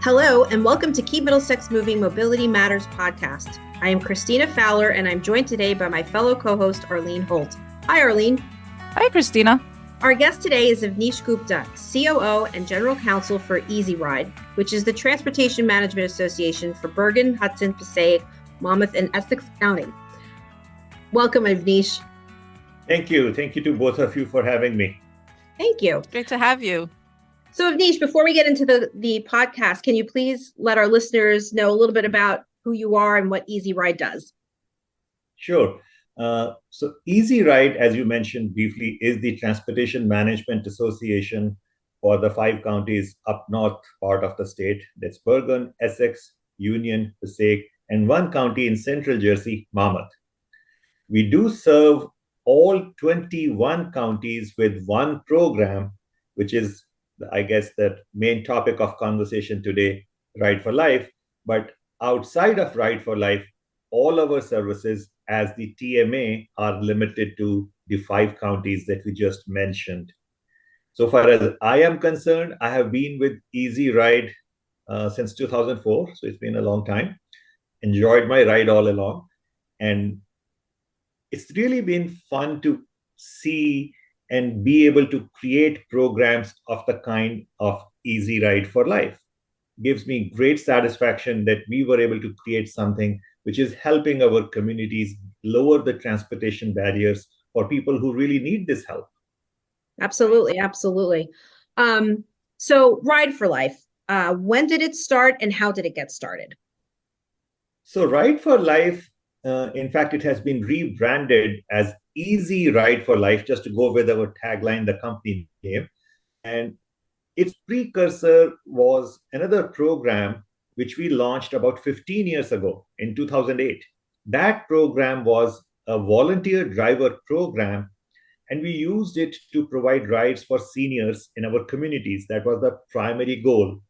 Hello, and welcome to Keep Middlesex Moving Mobility Matters podcast. I am Christina Fowler, and I'm joined today by my fellow co-host, Arlene Holt. Hi, Arlene. Hi, Christina. Our guest today is Avnish Gupta, COO and General Counsel for EZRide, which is the Transportation Management Association for Bergen, Hudson, Passaic, Monmouth, and Essex County. Welcome, Avnish. Thank you. Thank you to both of you for having me. Thank you. Great to have you. So, Avnish, before we get into the podcast, can you please let our listeners know a little bit about who you are and what EZRide does? Sure. So EZRide, as you mentioned briefly, is the Transportation Management Association for the 5 counties up north part of the state. That's Bergen, Essex, Union, Passaic, and 1 county in central Jersey, Monmouth. We do serve all 21 counties with one program, which is, I guess, the main topic of conversation today, Ride for Life. But outside of Ride for Life, all our services as the TMA are limited to the 5 counties that we just mentioned. So far as I am concerned, I have been with EZRide since 2004. So it's been a long time. Enjoyed my ride all along. And it's really been fun to see and be able to create programs of the kind of EZRide for Life. Gives me great satisfaction that we were able to create something which is helping our communities lower the transportation barriers for people who really need this help. Absolutely, absolutely. So Ride for Life, when did it start and how did it get started? So Ride for Life, in fact, it has been rebranded as EZRide for Life, just to go with our tagline, the company name. And its precursor was another program which we launched about 15 years ago in 2008. That program was a volunteer driver program, and we used it to provide rides for seniors in our communities. That was the primary goal.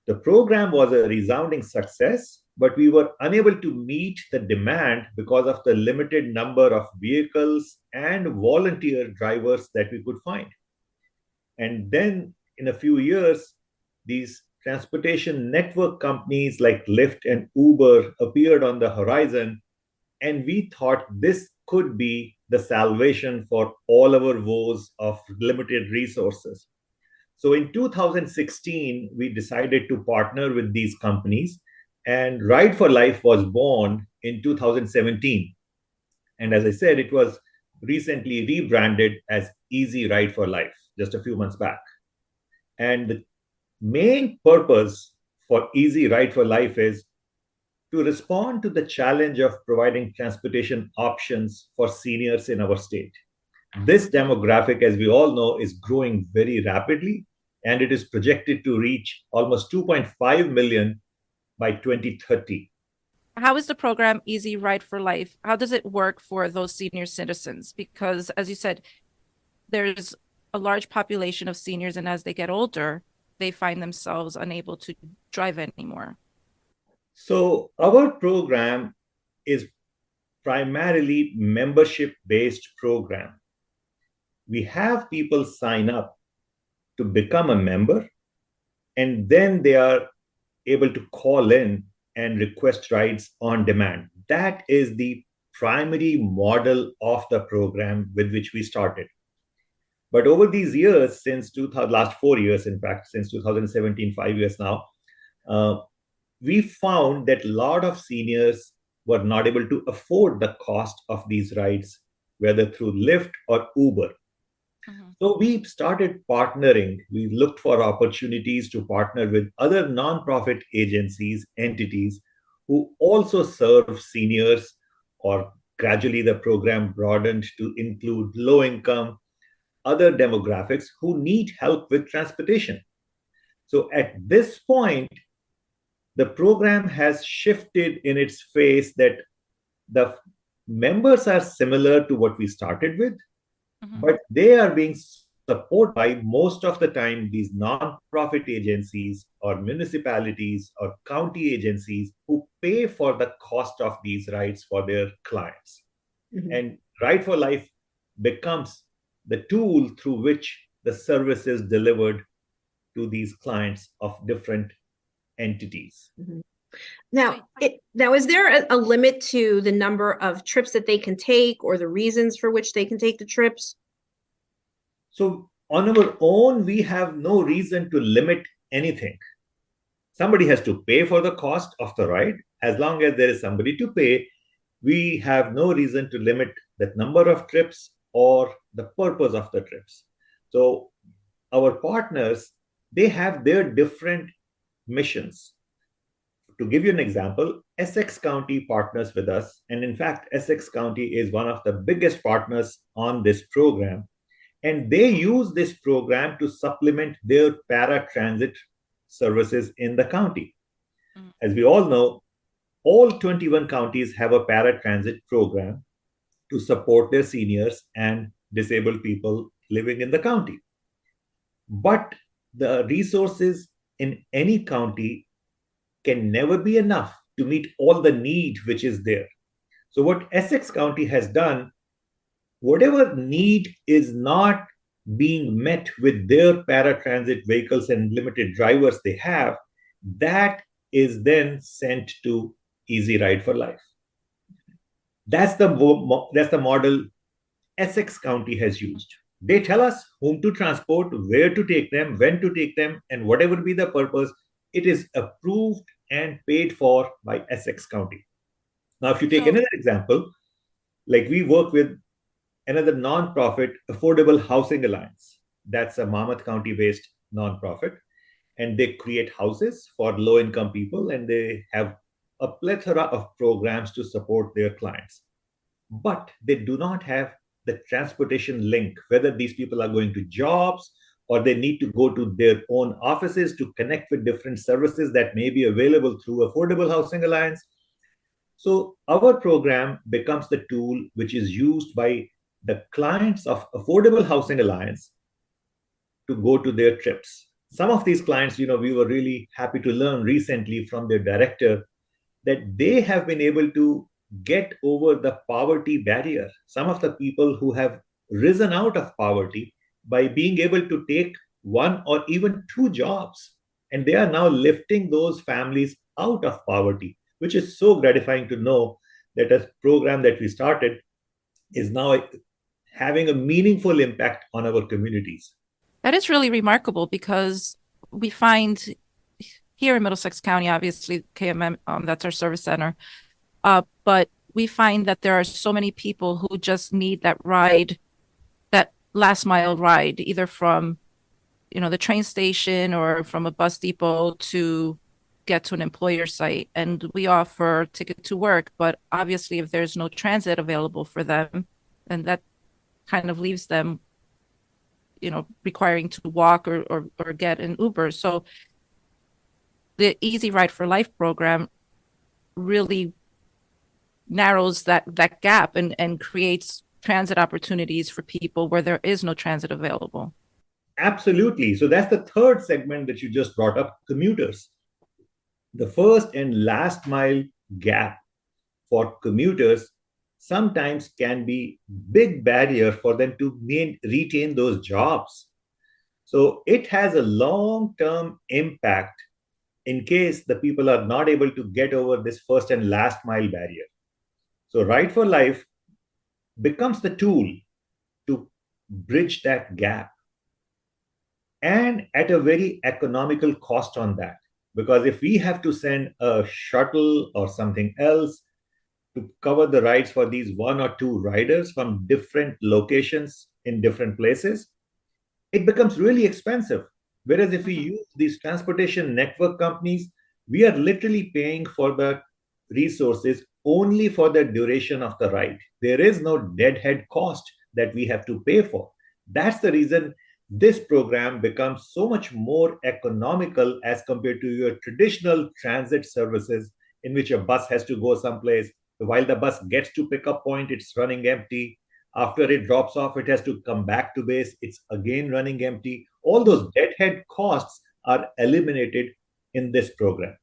The program was a resounding success, but we were unable to meet the demand because of the limited number of vehicles and volunteer drivers that we could find. And then in a few years, these transportation network companies like Lyft and Uber appeared on the horizon, and we thought this could be the salvation for all our woes of limited resources. So in 2016, we decided to partner with these companies, and Ride for Life was born in 2017. And as I said, it was recently rebranded as EZRide for Life just a few months back. And the main purpose for EZRide for Life is to respond to the challenge of providing transportation options for seniors in our state. This demographic, as we all know, is growing very rapidly, and it is projected to reach almost 2.5 million by 2030. How is the program EZRide for Life? How does it work for those senior citizens? Because, as you said, there's a large population of seniors, and as they get older, they find themselves unable to drive anymore. So our program is primarily membership-based program. We have people sign up to become a member, and then they are able to call in and request rides on demand. That is the primary model of the program with which we started. But over these years, since last 4 years, in fact, since 2017, 5 years now, we found that a lot of seniors were not able to afford the cost of these rides, whether through Lyft or Uber. So we started partnering. We looked for opportunities to partner with other nonprofit agencies, entities who also serve seniors, or gradually the program broadened to include low income, other demographics who need help with transportation. So at this point, the program has shifted in its phase that the members are similar to what we started with, but they are being supported by, most of the time, these nonprofit agencies or municipalities or county agencies who pay for the cost of these rides for their clients. And Ride for Life becomes the tool through which the service is delivered to these clients of different entities. Mhm. Now, is there a limit to the number of trips that they can take or the reasons for which they can take the trips? So on our own, we have no reason to limit anything. Somebody has to pay for the cost of the ride. As long as there is somebody to pay, we have no reason to limit the number of trips or the purpose of the trips. So our partners, they have their different missions. To give you an example, Essex County partners with us. And in fact, Essex County is one of the biggest partners on this program. And they use this program to supplement their paratransit services in the county. As we all know, all 21 counties have a paratransit program to support their seniors and disabled people living in the county. But the resources in any county can never be enough to meet all the need which is there. So what Essex County has done, whatever need is not being met with their paratransit vehicles and limited drivers they have, that is then sent to EZRide for Life. That's the model Essex County has used. They tell us whom to transport, where to take them, when to take them, and whatever be the purpose, it is approved and paid for by Essex County. Now, if you take another example, like we work with another nonprofit, Affordable Housing Alliance. That's a Monmouth County-based nonprofit, and they create houses for low-income people, and they have a plethora of programs to support their clients. But they do not have the transportation link, whether these people are going to jobs or they need to go to their own offices to connect with different services that may be available through Affordable Housing Alliance. So our program becomes the tool which is used by the clients of Affordable Housing Alliance to go to their trips. Some of these clients, we were really happy to learn recently from their director that they have been able to get over the poverty barrier. Some of the people who have risen out of poverty by being able to take one or even two jobs. And they are now lifting those families out of poverty, which is so gratifying to know that a program that we started is now having a meaningful impact on our communities. That is really remarkable because we find here in Middlesex County, obviously KMM, that's our service center, but we find that there are so many people who just need that ride, that last mile ride, either from, the train station or from a bus depot to get to an employer site. And we offer ticket to work, but obviously if there's no transit available for them, then that kind of leaves them, requiring to walk or get an Uber. So the EZRide for Life program really narrows that gap and creates transit opportunities for people where there is no transit available. Absolutely. So that's the third segment that you just brought up, commuters. The first and last mile gap for commuters sometimes can be big barrier for them to retain those jobs. So it has a long-term impact in case the people are not able to get over this first and last mile barrier. So Ride for Life becomes the tool to bridge that gap, and at a very economical cost on that. Because if we have to send a shuttle or something else to cover the rides for these one or two riders from different locations in different places, it becomes really expensive. Whereas if we use these transportation network companies, we are literally paying for the resources only for the duration of the ride. There is no deadhead cost that we have to pay for. That's the reason this program becomes so much more economical as compared to your traditional transit services in which a bus has to go someplace. While the bus gets to pickup point, it's running empty. After it drops off, it has to come back to base. It's again running empty. All those deadhead costs are eliminated in this program.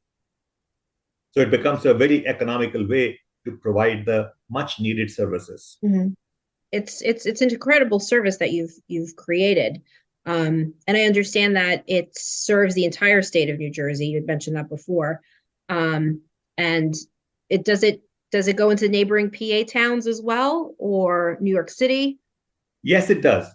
So it becomes a very economical way to provide the much needed services. Mm-hmm. It's an incredible service that you've created. And I understand that it serves the entire state of New Jersey. You had mentioned that before. And does it go into neighboring PA towns as well, or New York City? Yes, it does.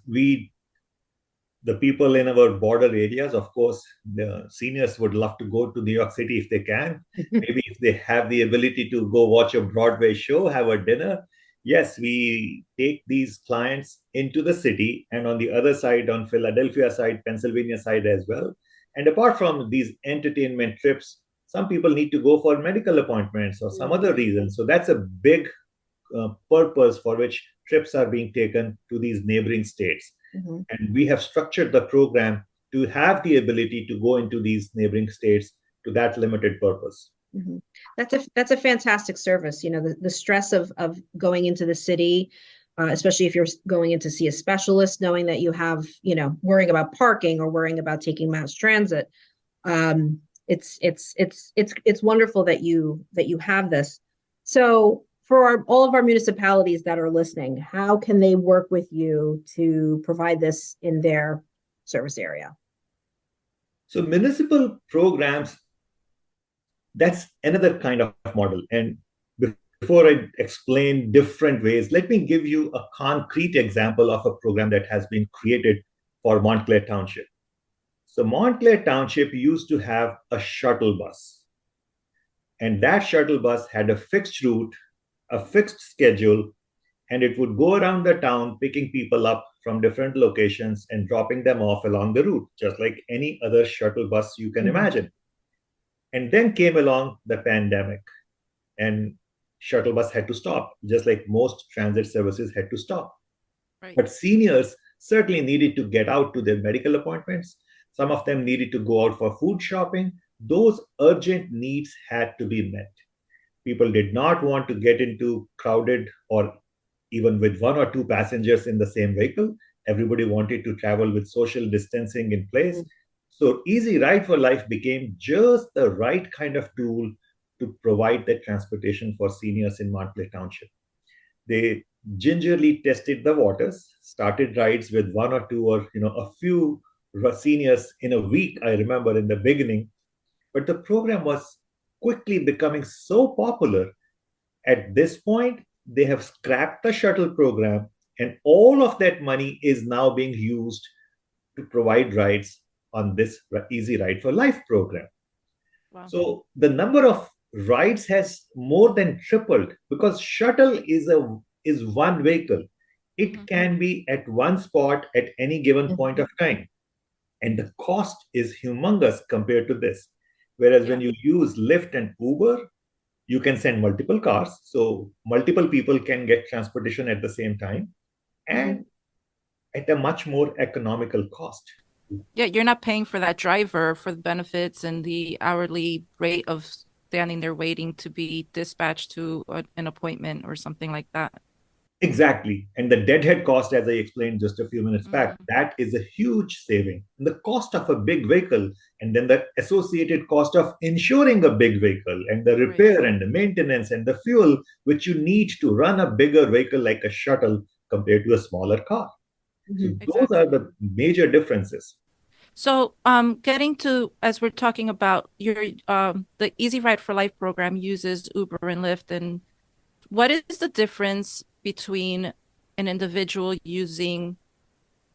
The people in our border areas, of course, the seniors would love to go to New York City if they can. Maybe if they have the ability to go watch a Broadway show, have a dinner. Yes, we take these clients into the city, and on the other side, on Philadelphia side, Pennsylvania side as well. And apart from these entertainment trips, some people need to go for medical appointments or some other reason. So that's a big purpose for which trips are being taken to these neighboring states. Mm-hmm. And we have structured the program to have the ability to go into these neighboring states to that limited purpose. Mm-hmm. That's a fantastic service. You know, the stress of going into the city, especially if you're going in to see a specialist, knowing that you have, you know, worrying about parking or worrying about taking mass transit. It's wonderful that you have this. So for all of our municipalities that are listening, how can they work with you to provide this in their service area? So municipal programs, that's another kind of model. And before I explain different ways, let me give you a concrete example of a program that has been created for Montclair Township. So Montclair Township used to have a shuttle bus. And that shuttle bus had a fixed route, a fixed schedule, and it would go around the town picking people up from different locations and dropping them off along the route, just like any other shuttle bus you can imagine. And then came along the pandemic, and shuttle bus had to stop, just like most transit services had to stop. Right. But seniors certainly needed to get out to their medical appointments. Some of them needed to go out for food shopping. Those urgent needs had to be met. People did not want to get into crowded or even with one or two passengers in the same vehicle. Everybody wanted to travel with social distancing in place. So EZRide for Life became just the right kind of tool to provide that transportation for seniors in Montclair Township. They gingerly tested the waters, started rides with one or two or a few seniors in a week, I remember in the beginning. But the program was quickly becoming so popular. At this point, they have scrapped the shuttle program, and all of that money is now being used to provide rides on this EZRide for Life program. Wow. So the number of rides has more than tripled because shuttle is one vehicle. It can be at one spot at any given point of time. And the cost is humongous compared to this. Whereas when you use Lyft and Uber, you can send multiple cars. So multiple people can get transportation at the same time and at a much more economical cost. Yeah, you're not paying for that driver for the benefits and the hourly rate of standing there waiting to be dispatched to an appointment or something like that. Exactly. And the deadhead cost, as I explained just a few minutes back, that is a huge saving. And the cost of a big vehicle, and then the associated cost of insuring a big vehicle, and the repair and the maintenance and the fuel, which you need to run a bigger vehicle like a shuttle compared to a smaller car. So those are the major differences. So getting to, as we're talking about your the EZRide for Life program uses Uber and Lyft, and what is the difference between an individual using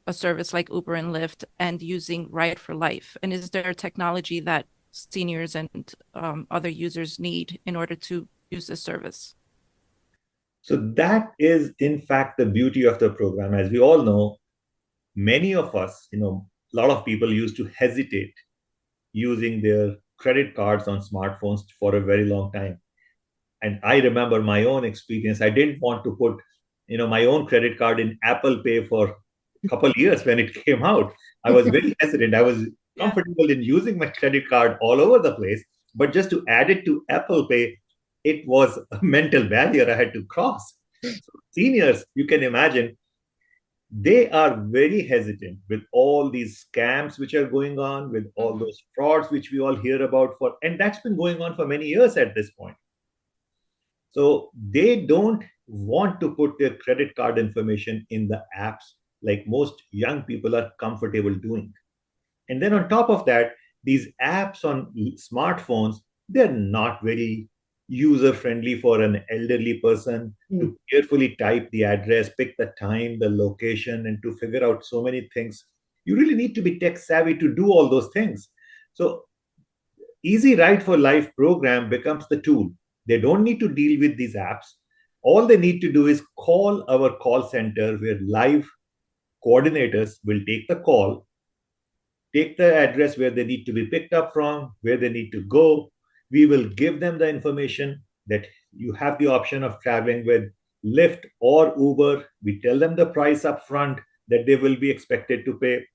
a service like Uber and Lyft and using Ride for Life? And is there technology that seniors and other users need in order to use this service? So that is, in fact, the beauty of the program. As we all know, many of us, a lot of people used to hesitate using their credit cards on smartphones for a very long time. And I remember my own experience. I didn't want to put, my own credit card in Apple Pay for a couple of years when it came out. I was very hesitant. I was comfortable in using my credit card all over the place. But just to add it to Apple Pay, it was a mental barrier I had to cross. So seniors, you can imagine, they are very hesitant with all these scams which are going on, with all those frauds which we all hear about and that's been going on for many years at this point. So they don't want to put their credit card information in the apps like most young people are comfortable doing. And then on top of that, these apps on smartphones, they're not very user friendly for an elderly person to carefully type the address, pick the time, the location, and to figure out so many things. You really need to be tech savvy to do all those things. So Easy Ride for Life program becomes the tool. They don't need to deal with these apps. All they need to do is call our call center where live coordinators will take the call, take the address where they need to be picked up from, where they need to go. We will give them the information that you have the option of traveling with Lyft or Uber. We tell them the price up front that they will be expected to pay.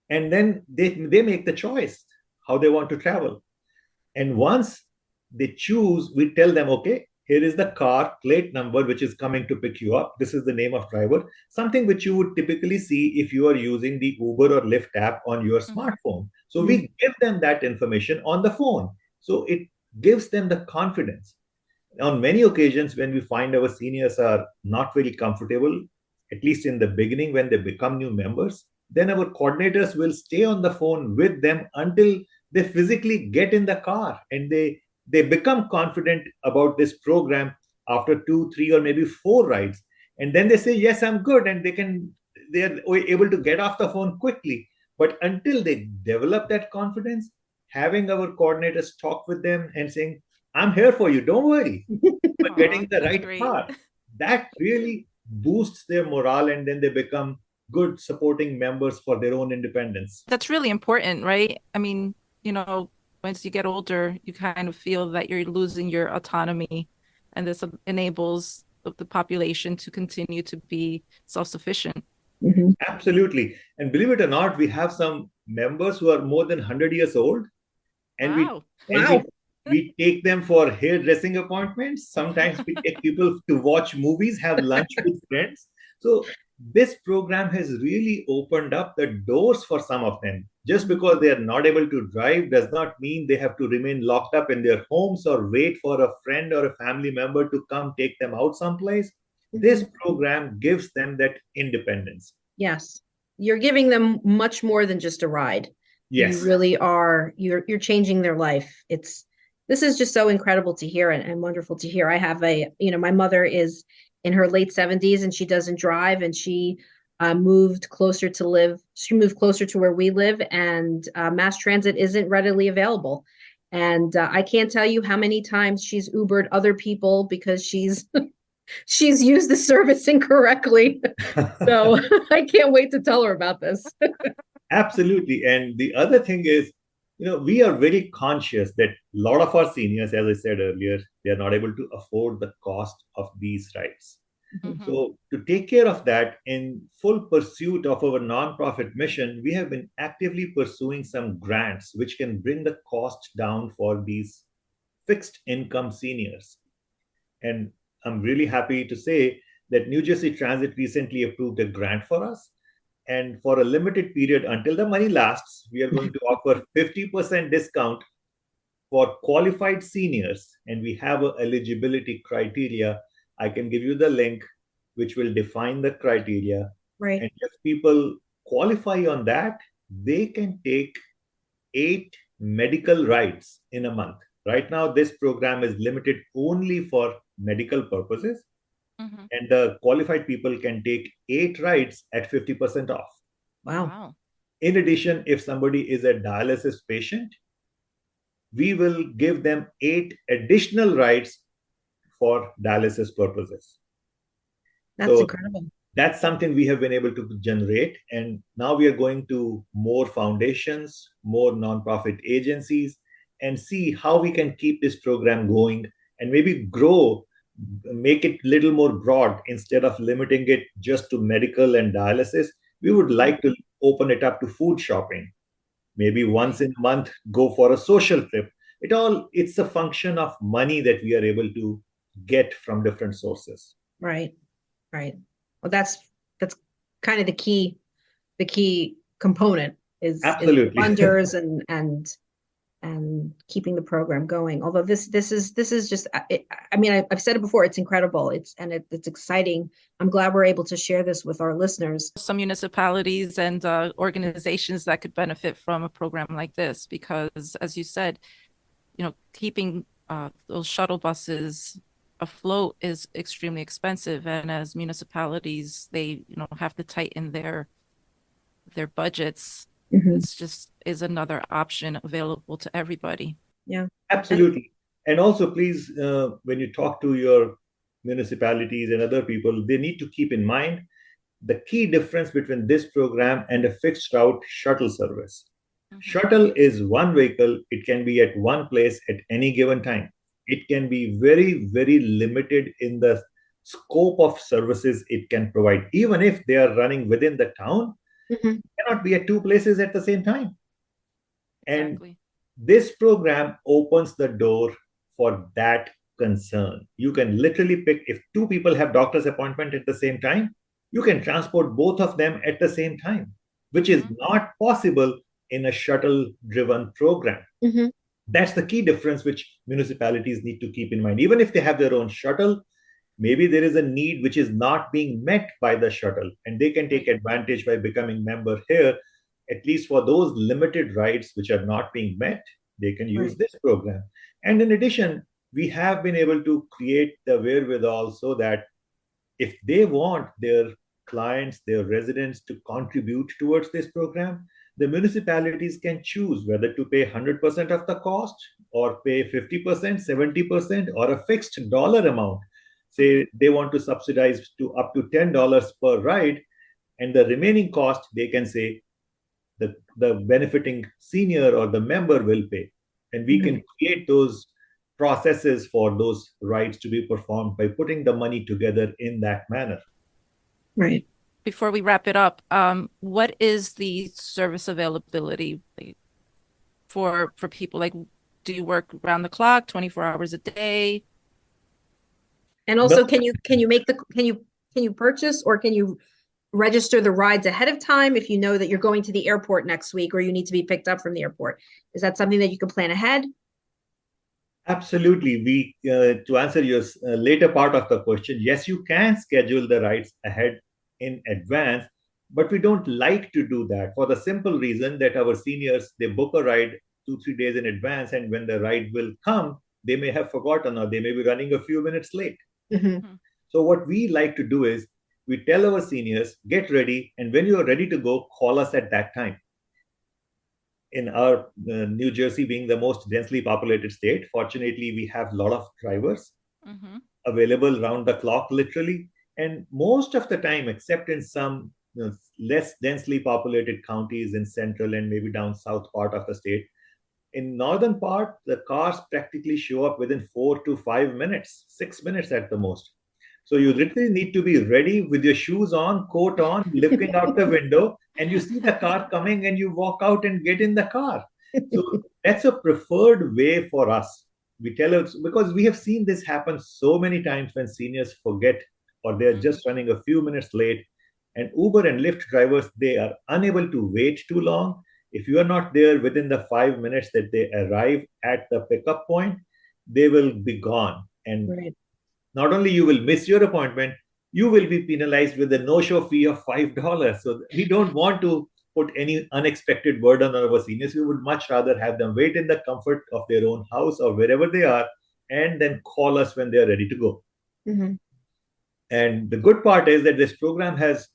And then they make the choice how they want to travel. And once they choose, we tell them, okay, here is the car plate number which is coming to pick you up. This is the name of driver, something which you would typically see if you are using the Uber or Lyft app on your smartphone. So we give them that information on the phone. So it gives them the confidence. On many occasions, when we find our seniors are not very comfortable, at least in the beginning when they become new members, then our coordinators will stay on the phone with them until they physically get in the car and they become confident about this program after 2, 3, or maybe 4 rides. And then they say, yes, I'm good. And they're able to get off the phone quickly. But until they develop that confidence, having our coordinators talk with them and saying, I'm here for you, don't worry, but getting the right car, that really boosts their morale, and then they become good supporting members for their own independence. That's really important, right? I mean, once you get older, you kind of feel that you're losing your autonomy, and this enables the population to continue to be self-sufficient. Absolutely. And believe it or not, we have some members who are more than 100 years old, and we take them for hairdressing appointments. Sometimes we take people to watch movies, have lunch with friends. So this program has really opened up the doors for some of them. Just because they are not able to drive does not mean they have to remain locked up in their homes or wait for a friend or a family member to come take them out someplace. This program gives them that independence. Yes. You're giving them much more than just a ride. Yes. You really are. You're changing their life. This is just so incredible to hear and wonderful to hear. I have my mother is in her late 70s and she doesn't drive, and she moved closer to where we live, and mass transit isn't readily available. And I can't tell you how many times she's Ubered other people because she's used the service incorrectly. So I can't wait to tell her about this. Absolutely. And the other thing is, we are very conscious that a lot of our seniors, as I said earlier, they are not able to afford the cost of these rides. So to take care of that, in full pursuit of our nonprofit mission, we have been actively pursuing some grants which can bring the cost down for these fixed income seniors. And I'm really happy to say that New Jersey Transit recently approved a grant for us. And for a limited period until the money lasts, we are going to offer 50% discount for qualified seniors. And we have an eligibility criteria. I can give you the link, which will define the criteria. Right. And if people qualify on that, they can take 8 medical rides in a month. Right now, this program is limited only for medical purposes. And the qualified people can take 8 rides at 50% off. Wow. In addition, if somebody is a dialysis patient, we will give them 8 additional rides for dialysis purposes. That's incredible. That's something we have been able to generate. And now we are going to more foundations, more nonprofit agencies, and see how we can keep this program going and maybe grow, make it a little more broad. Instead of limiting it just to medical and dialysis, we would like to open it up to food shopping. Maybe once in a month, go for a social trip. It's a function of money that we are able to get from different sources. Right. Well, that's kind of the key component is Absolutely. funders and and keeping the program going. Although this is just, I've said it before, it's incredible. It's exciting. I'm glad we're able to share this with our listeners. Some municipalities and organizations that could benefit from a program like this, because as you said, keeping those shuttle buses afloat is extremely expensive. And as municipalities, they, have to tighten their budgets. It's just is another option available to everybody. Yeah, absolutely. And also, please, when you talk to your municipalities and other people, they need to keep in mind the key difference between this program and a fixed route shuttle service. Shuttle is one vehicle. It can be at one place at any given time. It can be very, very limited in the scope of services it can provide. Even if they are running within the town, cannot be at two places at the same time. And Exactly. this program opens the door for that concern. You can literally pick, if two people have doctor's appointment at the same time, you can transport both of them at the same time, which is not possible in a shuttle-driven program. That's the key difference which municipalities need to keep in mind. Even if they have their own shuttle, maybe there is a need which is not being met by the shuttle, and they can take advantage by becoming member here. At least for those limited rides which are not being met, they can use this program. And in addition, we have been able to create the wherewithal so that if they want their clients, their residents to contribute towards this program, the municipalities can choose whether to pay 100% of the cost or pay 50%, 70%, or a fixed dollar amount. Say they want to subsidize to up to $10 per ride, and the remaining cost, they can say the benefiting senior or the member will pay. And we can create those processes for those rides to be performed by putting the money together in that manner. Right. Before we wrap it up, what is the service availability for people? Like, do you work around the clock, 24 hours a day? And also, can you purchase, or can you register the rides ahead of time if you know that you're going to the airport next week, or you need to be picked up from the airport? Is that something that you can plan ahead? Absolutely. We to answer your later part of the question, yes, you can schedule the rides ahead in advance, but we don't like to do that for the simple reason that our seniors, they book a ride 2-3 days in advance, and when the ride will come, they may have forgotten, or they may be running a few minutes late. So what we like to do is we tell our seniors, get ready, and when you are ready to go, call us at that time. In our New Jersey being the most densely populated state, fortunately, we have a lot of drivers available round the clock, literally. And most of the time, except in some less densely populated counties in central and maybe down south part of the state, in northern part, the cars practically show up within 4 to 5 minutes, 6 minutes at the most. So you literally need to be ready with your shoes on, coat on, looking out the window, and you see the car coming and you walk out and get in the car. So that's a preferred way for us. We tell us, because we have seen this happen so many times when seniors forget, or they're just running a few minutes late. And Uber and Lyft drivers, they are unable to wait too long. If you are not there within the 5 minutes that they arrive at the pickup point, they will be gone. And not only you will miss your appointment, you will be penalized with a no-show fee of $5. So we don't want to put any unexpected burden on our seniors. We would much rather have them wait in the comfort of their own house or wherever they are, and then call us when they are ready to go. And the good part is that this program has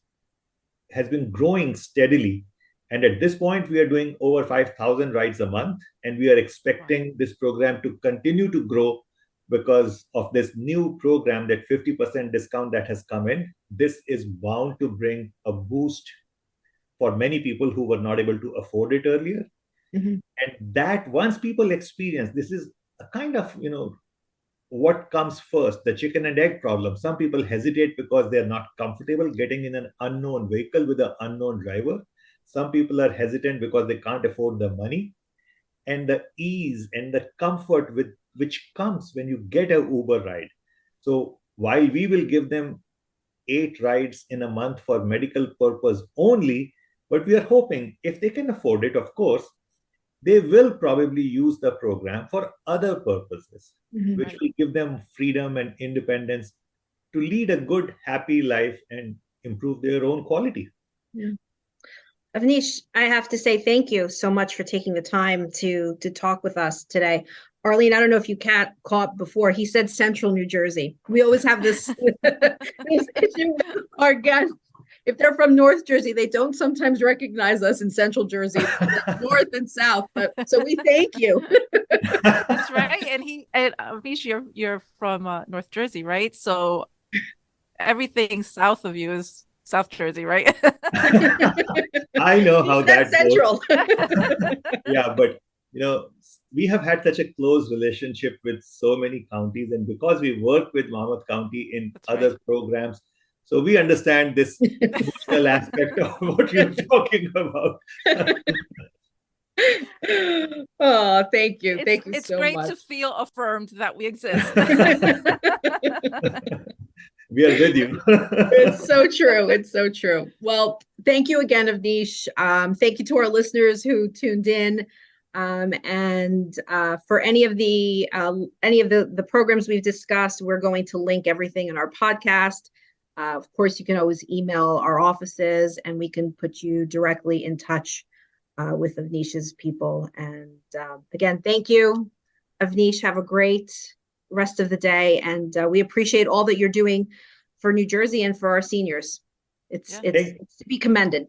been growing steadily. And at this point, we are doing over 5,000 rides a month, and we are expecting this program to continue to grow because of this new program, that 50% discount that has come in. This is bound to bring a boost for many people who were not able to afford it earlier. And that once people experience, this is a kind of, what comes first, the chicken and egg problem. Some people hesitate because they're not comfortable getting in an unknown vehicle with an unknown driver. Some people are hesitant because they can't afford the money. And the ease and the comfort with which comes when you get a Uber ride. So while we will give them 8 rides in a month for medical purpose only, but we are hoping if they can afford it, of course, they will probably use the program for other purposes, Mhm. which will give them freedom and independence to lead a good, happy life and improve their own quality. Yeah. Avnish, I have to say thank you so much for taking the time to talk with us today. Arlene, I don't know if you caught before, he said Central New Jersey. We always have this, this issue with our guests. If they're from North Jersey, they don't sometimes recognize us in Central Jersey, North and South. So we thank you. That's right. And Avnish, you're from North Jersey, right? So everything south of you is South Jersey, right? I know how that Central. Yeah, but we have had such a close relationship with so many counties, and because we work with Monmouth County in That's other right. programs, so we understand this emotional aspect of what you're talking about. Oh, thank you. Thank you It's so great much. to feel affirmed that we exist. We are with you. It's so true. It's so true. Well, thank you again, Avnish. Thank you to our listeners who tuned in. And for any of the programs we've discussed, we're going to link everything in our podcast. Of course, you can always email our offices, and we can put you directly in touch with Avnish's people. And again, thank you, Avnish. Have a great rest of the day, and we appreciate all that you're doing for New Jersey and for our seniors. It's to be commended.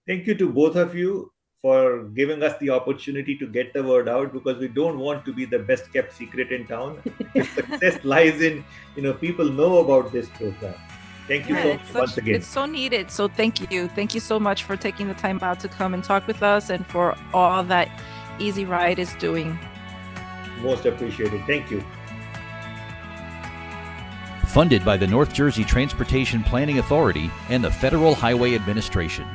Thank you to both of you for giving us the opportunity to get the word out, because we don't want to be the best kept secret in town. The success lies in people know about this program. Thank you so much once again. It's so needed. So thank you so much for taking the time out to come and talk with us, and for all that EZRide is doing. Most appreciated. Thank you. Funded by the North Jersey Transportation Planning Authority and the Federal Highway Administration.